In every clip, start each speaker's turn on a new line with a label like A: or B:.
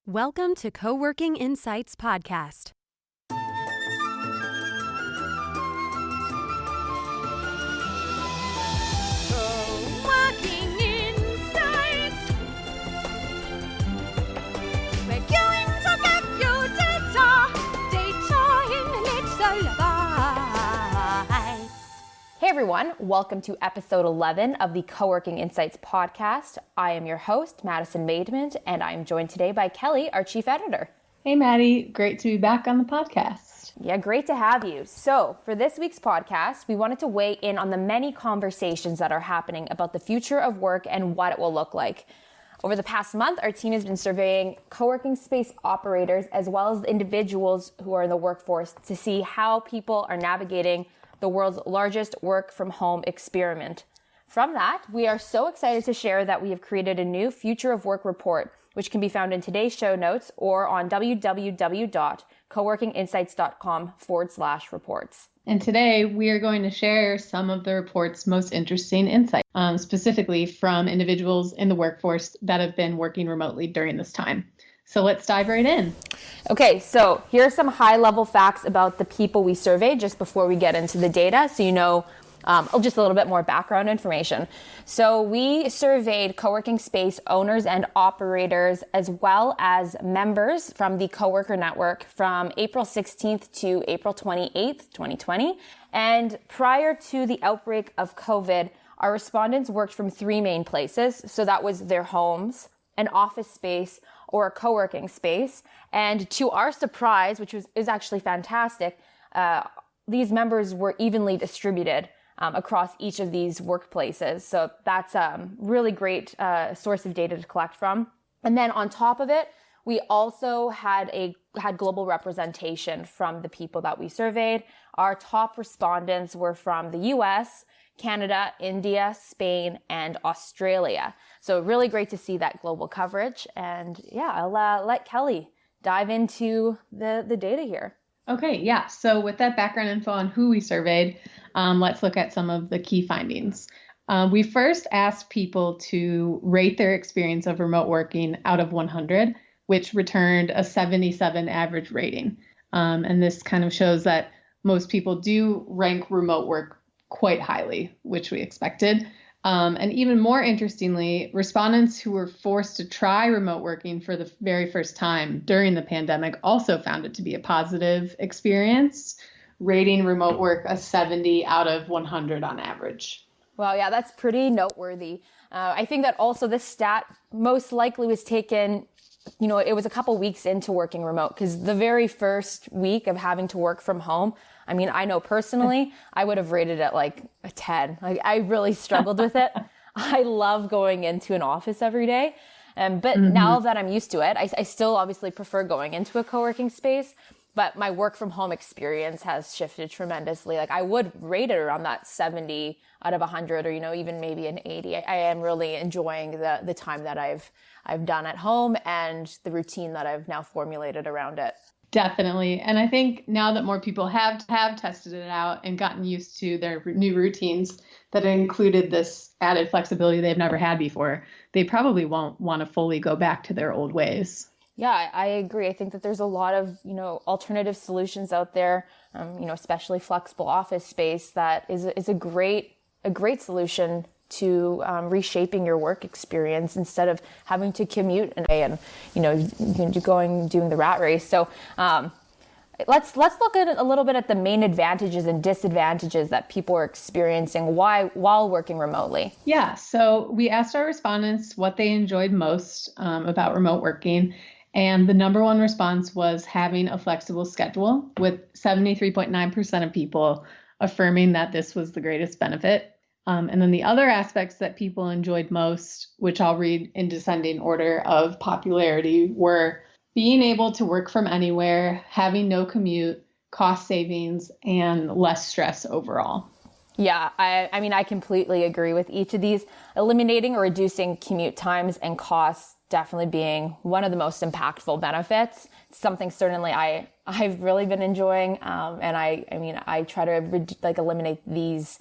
A: Welcome to Coworking Insights Podcast.
B: Coworking Insights. We're going to give you data in little bites.
C: Hey everyone, welcome to episode 11 of the Coworking Insights podcast. I am your host, Madison Maidment, and I'm joined today by Kelly, our chief editor.
D: Hey Maddie, great to be back on the podcast.
C: Yeah, great to have you. So for this week's podcast, we wanted to weigh in on the many conversations that are happening about the future of work and what it will look like. Over the past month, our team has been surveying co-working space operators as well as the individuals who are in the workforce to see how people are navigating the world's largest work from home experiment. From that, we are so excited to share that we have created a new Future of Work report, which can be found in today's show notes or on www.coworkinginsights.com/reports.
D: And today we are going to share some of the report's most interesting insights, specifically from individuals in the workforce that have been working remotely during this time. So let's dive right in.
C: Okay, so here are some high-level facts about the people we surveyed just before we get into the data, so you know just a little bit more background information. So we surveyed co-working space owners and operators as well as members from the Coworker Network from April 16th to April 28th, 2020. And prior to the outbreak of COVID, our respondents worked from three main places. So that was their homes, an office space, or a co-working space. And to our surprise, which is actually fantastic, these members were evenly distributed across each of these workplaces. So that's a really great source of data to collect from. And then on top of it, we also had global representation from the people that we surveyed. Our top respondents were from the US, Canada, India, Spain, and Australia. So really great to see that global coverage. And yeah, I'll let Kelly dive into the data here.
D: Okay, yeah. So with that background info on who we surveyed, let's look at some of the key findings. We first asked people to rate their experience of remote working out of 100, which returned a 77 average rating. And this kind of shows that most people do rank remote work quite highly, which we expected. And even more interestingly, respondents who were forced to try remote working for the very first time during the pandemic also found it to be a positive experience, rating remote work a 70 out of 100 on average.
C: Well, yeah, that's pretty noteworthy. I think that also this stat most likely was taken, it was a couple weeks into working remote, because the very first week of having to work from home, I mean, I know personally, I would have rated it like a 10. Like, I really struggled with it. I love going into an office every day. But now that I'm used to it, I still obviously prefer going into a co-working space, but my work from home experience has shifted tremendously. Like, I would rate it around that 70 out of 100 or, even maybe an 80. I am really enjoying the time that I've done at home and the routine that I've now formulated around it.
D: Definitely. And I think now that more people have tested it out and gotten used to their new routines that included this added flexibility they've never had before, they probably won't want to fully go back to their old ways.
C: Yeah, I agree. I think that there's a lot of, alternative solutions out there, especially flexible office space that is a great solution to reshaping your work experience instead of having to commute and doing the rat race. So let's look at a little bit at the main advantages and disadvantages that people are experiencing while working remotely.
D: Yeah, so we asked our respondents what they enjoyed most about remote working. And the number one response was having a flexible schedule, with 73.9% of people affirming that this was the greatest benefit. And then the other aspects that people enjoyed most, which I'll read in descending order of popularity, were being able to work from anywhere, having no commute, cost savings, and less stress overall.
C: Yeah, I completely agree with each of these. Eliminating or reducing commute times and costs definitely being one of the most impactful benefits. It's something certainly I've really been enjoying, and I try to eliminate these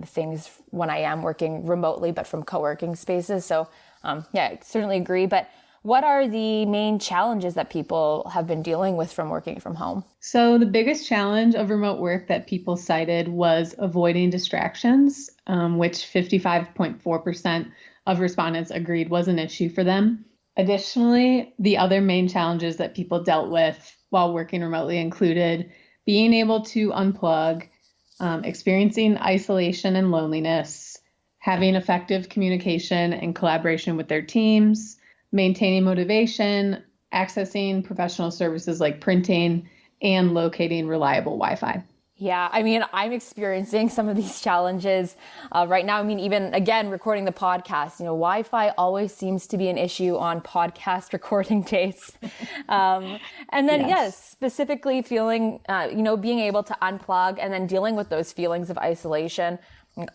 C: things when I am working remotely, but from co-working spaces. So I certainly agree. But what are the main challenges that people have been dealing with from working from home?
D: So the biggest challenge of remote work that people cited was avoiding distractions, which 55.4% of respondents agreed was an issue for them. Additionally, the other main challenges that people dealt with while working remotely included being able to unplug, experiencing isolation and loneliness, having effective communication and collaboration with their teams, maintaining motivation, accessing professional services like printing, and locating reliable Wi-Fi.
C: Yeah, I mean, I'm experiencing some of these challenges right now. I mean, even again, recording the podcast, Wi-Fi always seems to be an issue on podcast recording days. And then, yes, specifically feeling, being able to unplug and then dealing with those feelings of isolation.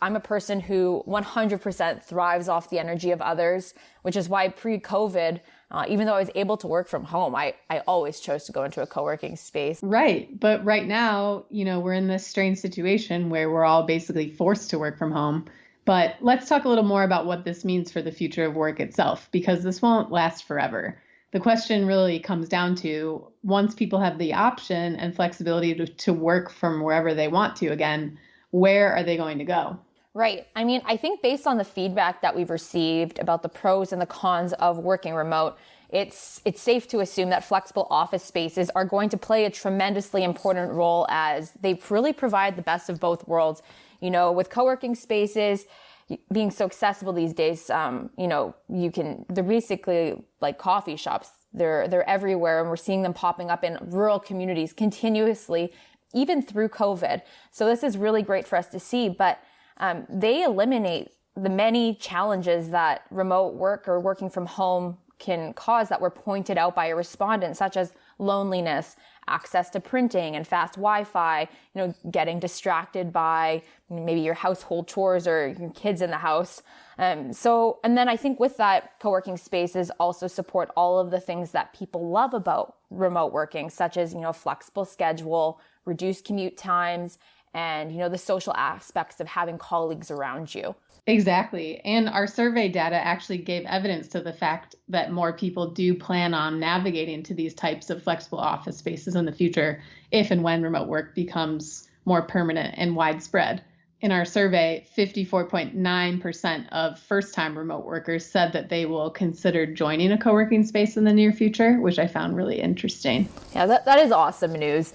C: I'm a person who 100% thrives off the energy of others, which is why pre-COVID, even though I was able to work from home, I always chose to go into a co-working space.
D: Right. But right now, we're in this strange situation where we're all basically forced to work from home. But let's talk a little more about what this means for the future of work itself, because this won't last forever. The question really comes down to, once people have the option and flexibility to work from wherever they want to again, where are they going to go?
C: Right. I mean, I think based on the feedback that we've received about the pros and the cons of working remote, it's safe to assume that flexible office spaces are going to play a tremendously important role, as they really provide the best of both worlds. With co-working spaces being so accessible these days, they're basically like coffee shops. They're everywhere, and we're seeing them popping up in rural communities continuously, even through COVID. So this is really great for us to see, but they eliminate the many challenges that remote work or working from home can cause that were pointed out by a respondent, such as loneliness, access to printing and fast Wi-Fi, getting distracted by maybe your household chores or your kids in the house. And then I think with that, co-working spaces also support all of the things that people love about remote working, such as, flexible schedule, reduced commute times, and, the social aspects of having colleagues around you.
D: Exactly. And our survey data actually gave evidence to the fact that more people do plan on navigating to these types of flexible office spaces in the future, if and when remote work becomes more permanent and widespread. In our survey, 54.9% of first-time remote workers said that they will consider joining a co-working space in the near future, which I found really interesting.
C: Yeah, that is awesome news.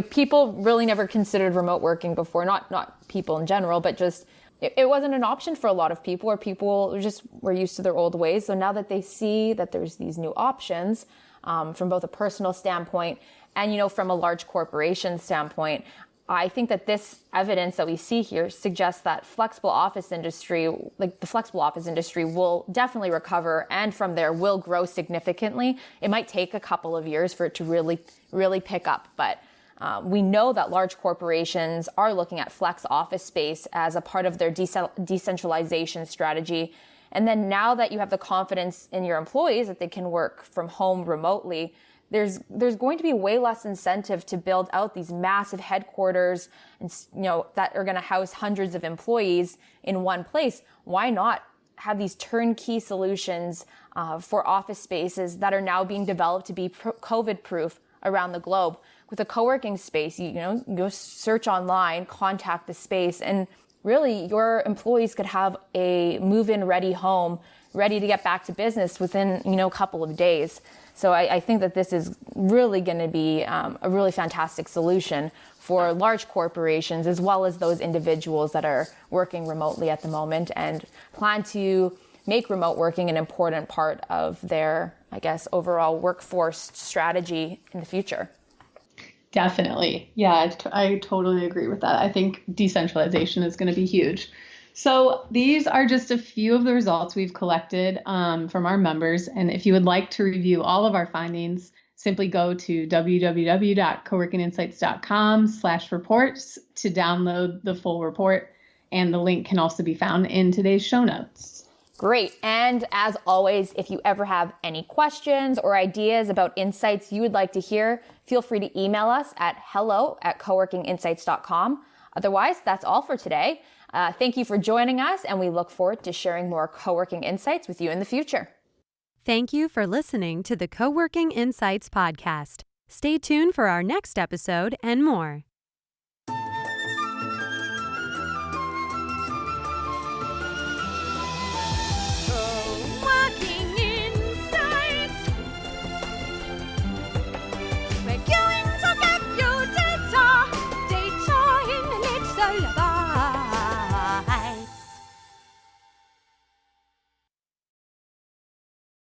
C: People really never considered remote working before, not people in general, but just it wasn't an option for a lot of people, or people just were used to their old ways. So now that they see that there's these new options from both a personal standpoint and, from a large corporation standpoint, I think that this evidence that we see here suggests that the flexible office industry will definitely recover, and from there will grow significantly. It might take a couple of years for it to really, really pick up, but we know that large corporations are looking at flex office space as a part of their decentralization strategy. And then now that you have the confidence in your employees that they can work from home remotely, there's going to be way less incentive to build out these massive headquarters and, that are going to house hundreds of employees in one place. Why not have these turnkey solutions for office spaces that are now being developed to be COVID proof around the globe? With a co-working space, you go search online, contact the space, and really your employees could have a move-in ready home, ready to get back to business within, a couple of days. So I think that this is really going to be a really fantastic solution for large corporations, as well as those individuals that are working remotely at the moment and plan to make remote working an important part of their, overall workforce strategy in the future.
D: Definitely. Yeah, I totally agree with that. I think decentralization is going to be huge. So these are just a few of the results we've collected from our members. And if you would like to review all of our findings, simply go to www.coworkinginsights.com/reports to download the full report. And the link can also be found in today's show notes.
C: Great. And as always, if you ever have any questions or ideas about insights you would like to hear, feel free to email us at hello@coworkinginsights.com. Otherwise, that's all for today. Thank you for joining us, and we look forward to sharing more co-working insights with you in the future.
A: Thank you for listening to the Coworking Insights podcast. Stay tuned for our next episode and more.